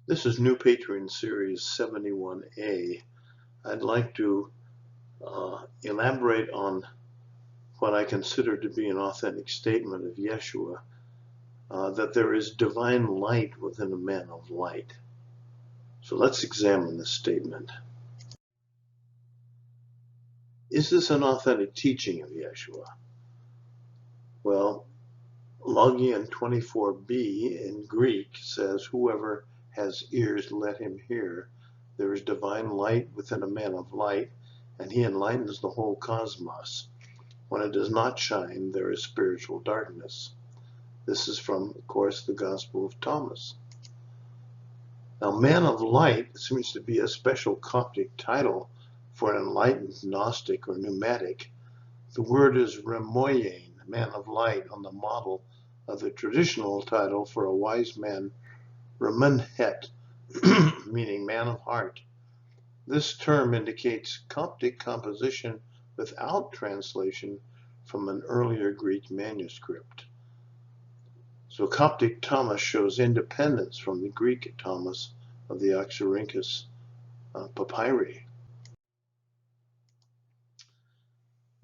This is New Patron Series 71A. I'd like to elaborate on what I consider to be an authentic statement of YESHUA, that there is divine light within a man of light. So let's examine this statement. Is this an authentic teaching of YESHUA? Well, Logion 24b in Greek says, "Whoever has ears, let him hear. There is divine light within a man of light, and he enlightens the whole cosmos. When it does not shine, there is spiritual darkness." This is from, of course, the Gospel of Thomas. Now, man of light seems to be a special Coptic title for an enlightened Gnostic or pneumatic. The word is remoyen, man of light, on the model of the traditional title for a wise man, Remenhet, meaning man of heart. This term indicates Coptic composition without translation from an earlier Greek manuscript. So Coptic Thomas shows independence from the Greek Thomas of the Oxyrhynchus papyri.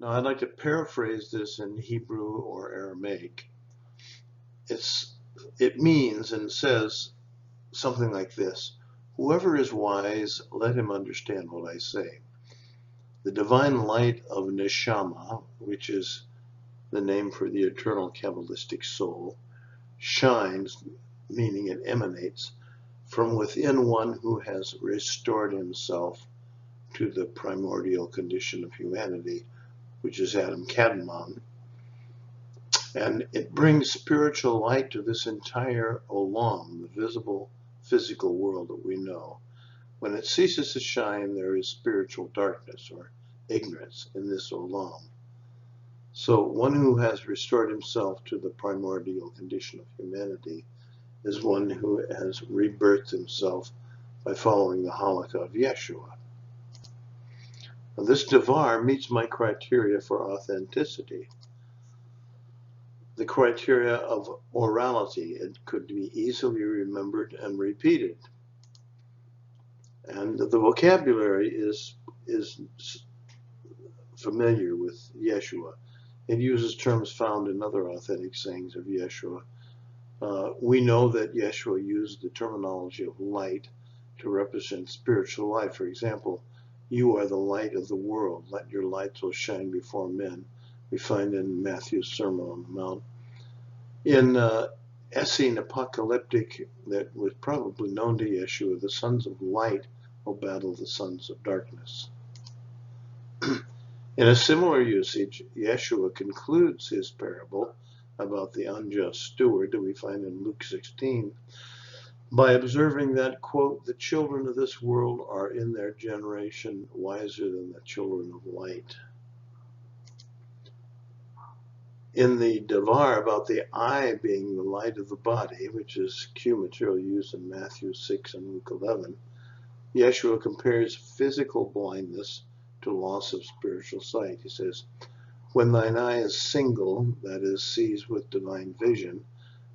Now I'd like to paraphrase this in Hebrew or Aramaic. It means and says something like this: "Whoever is wise, let him understand what I say. The divine light of Neshama," which is the name for the eternal Kabbalistic soul, "shines," meaning it emanates, "from within one who has restored himself to the primordial condition of humanity," which is Adam Kadmon. And it brings spiritual light to this entire olam, the visible physical world that we know. When it ceases to shine, there is spiritual darkness or ignorance in this olam. So one who has restored himself to the primordial condition of humanity is one who has rebirthed himself by following the halakha of YESHUA. Now, this devar meets my criteria for authenticity. The criteria of orality. It could be easily remembered and repeated. And the vocabulary is familiar with YESHUA. It uses terms found in other authentic sayings of YESHUA. We know that YESHUA used the terminology of light to represent spiritual life. For example, "You are the light of the world. Let your light so shine before men." We find in Matthew's Sermon on the Mount. In Essene Apocalyptic, that was probably known to YESHUA, "The sons of light will battle the sons of darkness." In a similar usage, YESHUA concludes his parable about the unjust steward that we find in Luke 16 by observing that, quote, "The children of this world are in their generation wiser than the children of light." In the Devar about the eye being the light of the body, which is Q material used in Matthew 6 and Luke 11, YESHUA compares physical blindness to loss of spiritual sight. He says, "When thine eye is single, that is, sees with divine vision,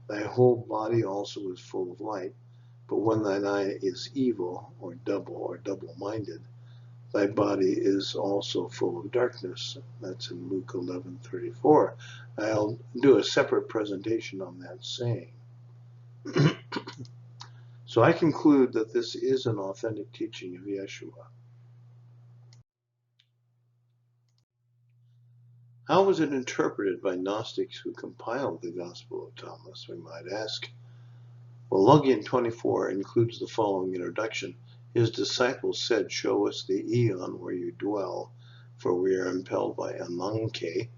thy whole body also is full of light. But when thine eye is evil, or double-minded, thy body is also full of darkness." That's in Luke 11:34. I'll do a separate presentation on that saying. So I conclude that this is an authentic teaching of YESHUA. How was it interpreted by Gnostics who compiled the Gospel of Thomas, we might ask? Well, Logion 24 includes the following introduction. "His disciples said, 'Show us the eon where you dwell, for we are impelled by ananke,'"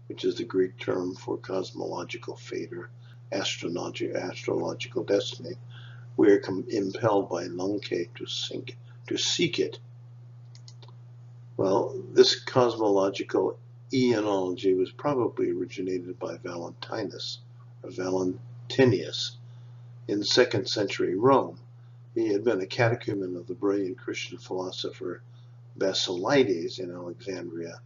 which is the Greek term for cosmological fate or astrological destiny. "We are impelled by ananke to seek it." Well, this cosmological eonology was probably originated by Valentinus or Valentinius in 2nd century Rome. He had been a catechumen of the brilliant Christian philosopher Basilides in Alexandria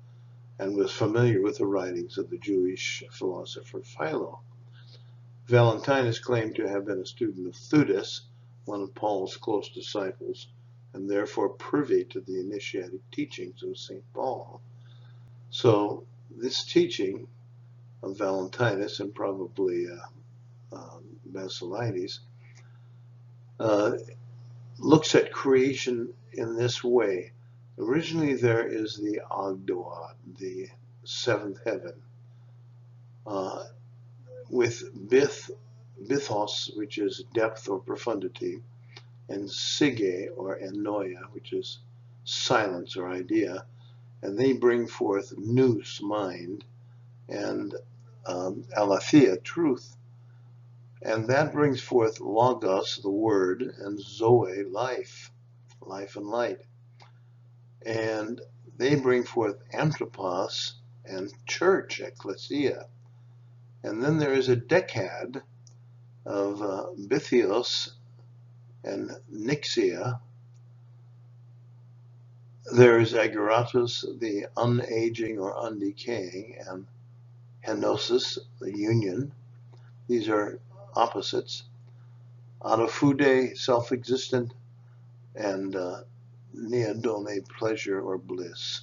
and was familiar with the writings of the Jewish philosopher Philo. Valentinus claimed to have been a student of Theudas, one of Paul's close disciples, and therefore privy to the initiatic teachings of St. Paul. So this teaching of Valentinus and probably Basilides looks at creation in this way. Originally there is the Ogdoad, the seventh heaven, with Bithos, which is depth or profundity, and Sige or Enoia, which is silence or idea, and they bring forth nous, mind, and Aletheia, truth, and that brings forth Logos, the word, and Zoe, life, life and light, and they bring forth Anthropos and church, ecclesia, and then there is a decad of Bithios and Nixia. There is Agoratus, the unaging or undecaying, and Henosis, the union. These are opposites. Autofude, self-existent, and Neodone, pleasure or bliss.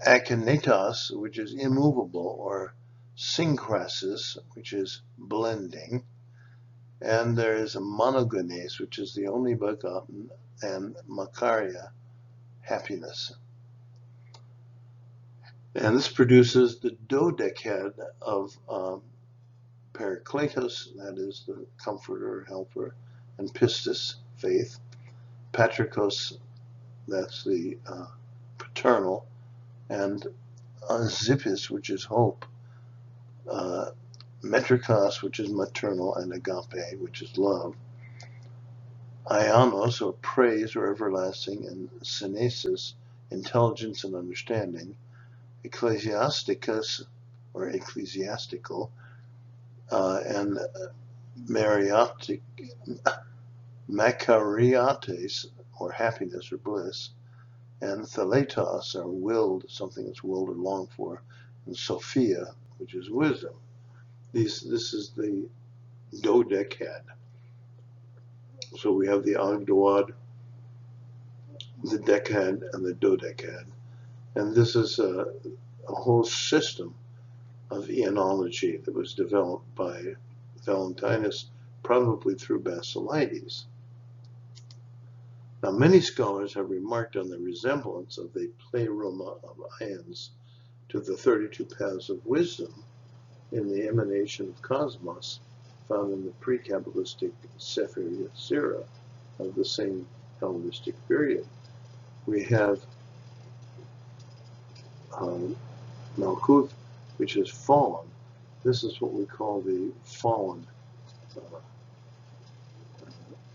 Akinetos, which is immovable, or Synchrasis, which is blending. And there is a Monogenes, which is the only begotten, and Makaria, happiness. And this produces the dodecad of Parakletos, that is the comforter, helper, and Pistis, faith. Patrikos, that's the paternal, and Zippis, which is hope. Metrikos, which is maternal, and Agape, which is love. Ionos, or praise or everlasting, and Synesis, intelligence and understanding. Ecclesiasticus, or ecclesiastical, and Macariates, or happiness or bliss, and Theletos, or willed, something that's willed or longed for, and Sophia, which is wisdom. This is the dodecad. So we have the Ogdoad, the decad, and the dodecad. And this is a whole system of eonology that was developed by Valentinus, probably through Basilides. Now, many scholars have remarked on the resemblance of the pleroma of ions to the 32 paths of wisdom in the emanation of cosmos found in the pre-Kabbalistic Sefer Yetzirah of the same Hellenistic period. We have Malkuth, which is fallen. This is what we call the fallen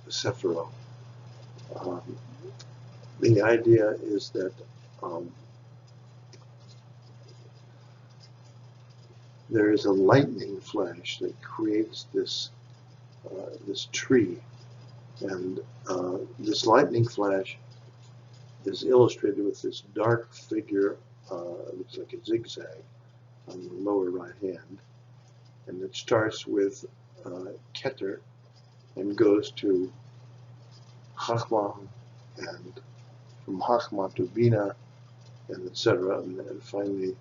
Sephirah. The idea is that there is a lightning flash that creates this tree, and this lightning flash is illustrated with this dark figure. It looks like a zigzag on the lower right hand, and it starts with Keter and goes to Chachma, and from Chachma to Bina, and etc., and finally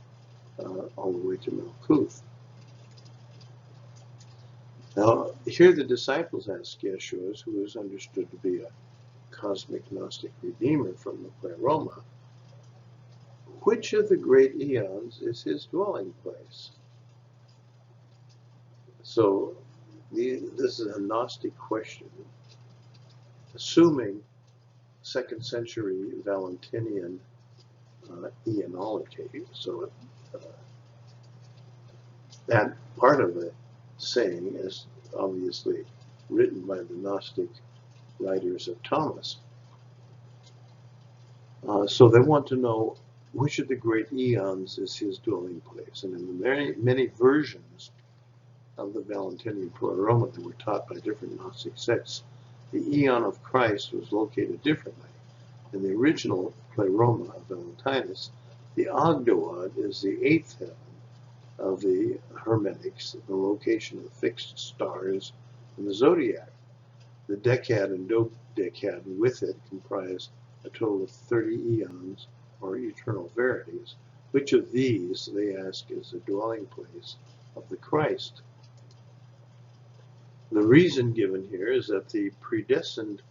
all the way to Malkuth. Now, here the disciples ask Yeshua, who is understood to be a cosmic Gnostic redeemer from the Pleroma, which of the great eons is his dwelling place? So this is a Gnostic question, assuming 2nd century Valentinian eonology. So that part of the saying is obviously written by the Gnostic writers of Thomas. So they want to know which of the great eons is his dwelling place. And in the many versions of the Valentinian Pleroma that were taught by different Gnostic sects, the eon of Christ was located differently. In the original Pleroma of Valentinus, the Ogdoad is the 8th heaven, of the Hermetics the location of fixed stars in the zodiac. The decad and dodecad with it comprise a total of 30 eons, or eternal verities. Which of these, they ask, is the dwelling place of the Christ? The reason given here is that the predestined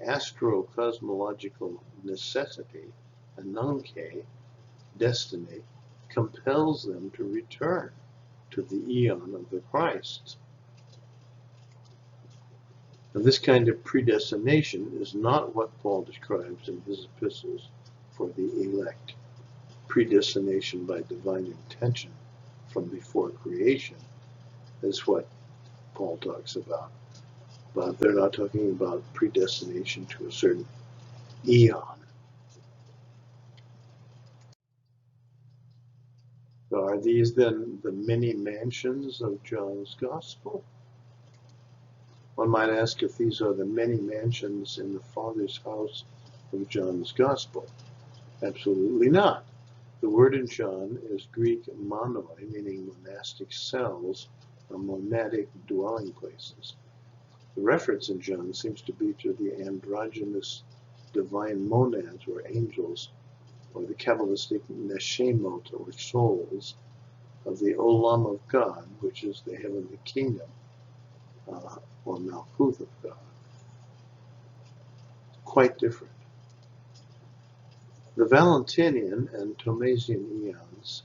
astro-cosmological necessity, ananke, destiny, compels them to return to the eon of the Christ. Now, this kind of predestination is not what Paul describes in his epistles for the elect. Predestination by divine intention from before creation is what Paul talks about. But they're not talking about predestination to a certain eon. So are these then the many mansions of John's Gospel? One might ask if these are the many mansions in the Father's house of John's Gospel. Absolutely not. The word in John is Greek monoi, meaning monastic cells or monadic dwelling places. The reference in John seems to be to the androgynous divine monads or angels, or the Kabbalistic neshemot or souls of the Olam of God, which is the heavenly kingdom, or Malkuth of God. Quite different. The Valentinian and Thomasian eons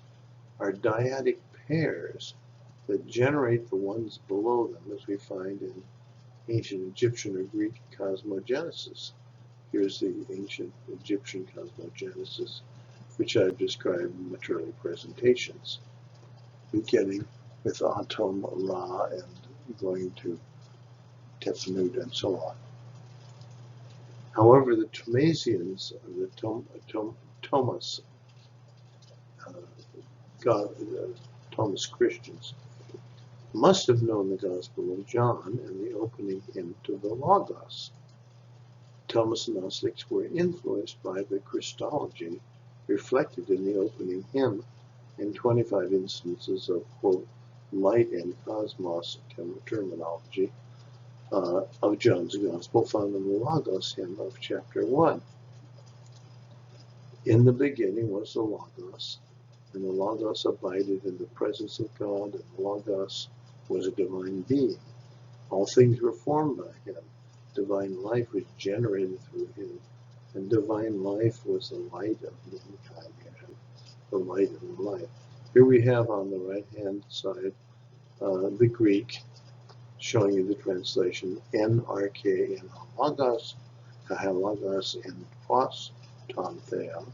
are dyadic pairs that generate the ones below them, as we find in ancient Egyptian or Greek cosmogenesis. Here's the ancient Egyptian cosmogenesis, which I've described in much early presentations, beginning with Atum Ra and going to Tefnut and so on. However, the Thomasians, the Thomas Christians, must have known the Gospel of John and the opening hymn to the Logos. Thomas Gnostics were influenced by the Christology reflected in the opening hymn in 25 instances of, quote, light and cosmos terminology of John's Gospel found in the Logos hymn of chapter 1. In the beginning was the Logos, and the Logos abided in the presence of God, and the Logos was a divine being. All things were formed by him. Divine life was generated through him, and divine life was the light of mankind, the light of life. Here we have on the right-hand side the Greek, showing you the translation, NRK in logos, kahalogos in pros, ton theo,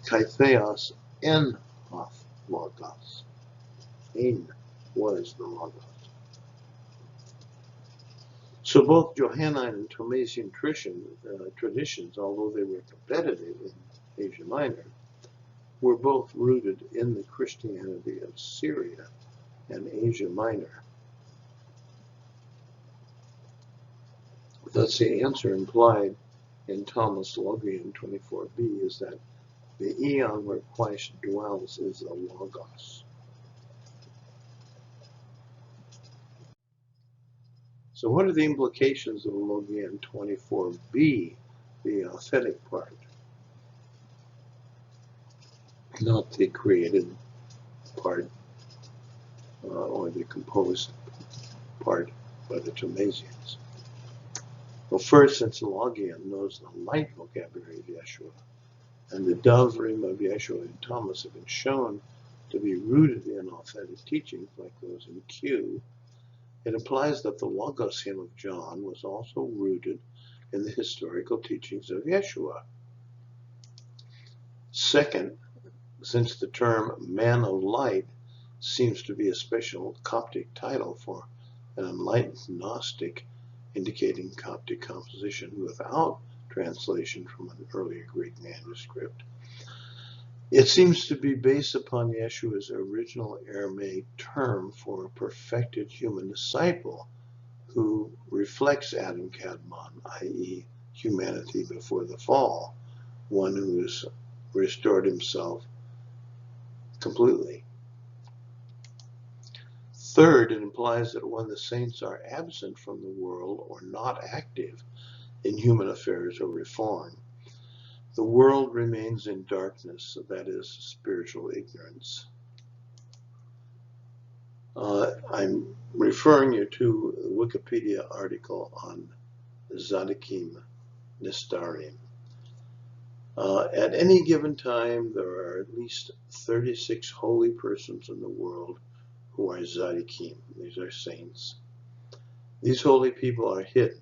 kaitheos en of logos. In was the logos. So both Johannine and Thomasian traditions, although they were competitive in Asia Minor, were both rooted in the Christianity of Syria and Asia Minor. Thus, the answer implied in Thomas Logion 24b is that the eon where Christ dwells is the Logos. So what are the implications of Logion 24b, the authentic part, not the created part or the composed part by the Thomasians? Well, first, since Logion knows the light vocabulary of YESHUA, and the dove rim of YESHUA and Thomas have been shown to be rooted in authentic teachings like those in Q, it implies that the Logos hymn of John was also rooted in the historical teachings of YESHUA. Second, since the term man of light seems to be a special Coptic title for an enlightened Gnostic, indicating Coptic composition without translation from an earlier Greek manuscript, it seems to be based upon YESHUA's original Aramaic term for a perfected human disciple who reflects Adam Kadmon, i.e. humanity before the fall, one who has restored himself completely Third, it implies that when the saints are absent from the world or not active in human affairs or reform, the world remains in darkness, that is, spiritual ignorance. I'm referring you to the Wikipedia article on Tzaddikim Nistarim. At any given time, there are at least 36 holy persons in the world who are Tzaddikim. These are saints. These holy people are hidden.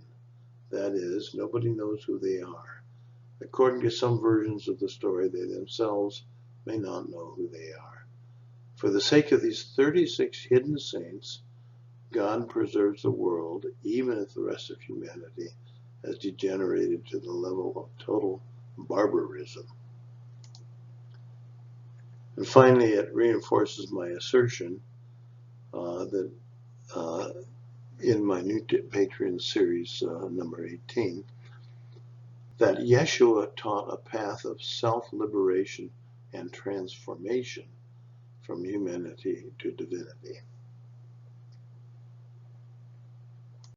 That is, nobody knows who they are. According to some versions of the story, they themselves may not know who they are. For the sake of these 36 hidden saints, God preserves the world, even if the rest of humanity has degenerated to the level of total barbarism. And finally, it reinforces my assertion that in my new Patreon series, number 18, that YESHUA taught a path of self-liberation and transformation from humanity to divinity.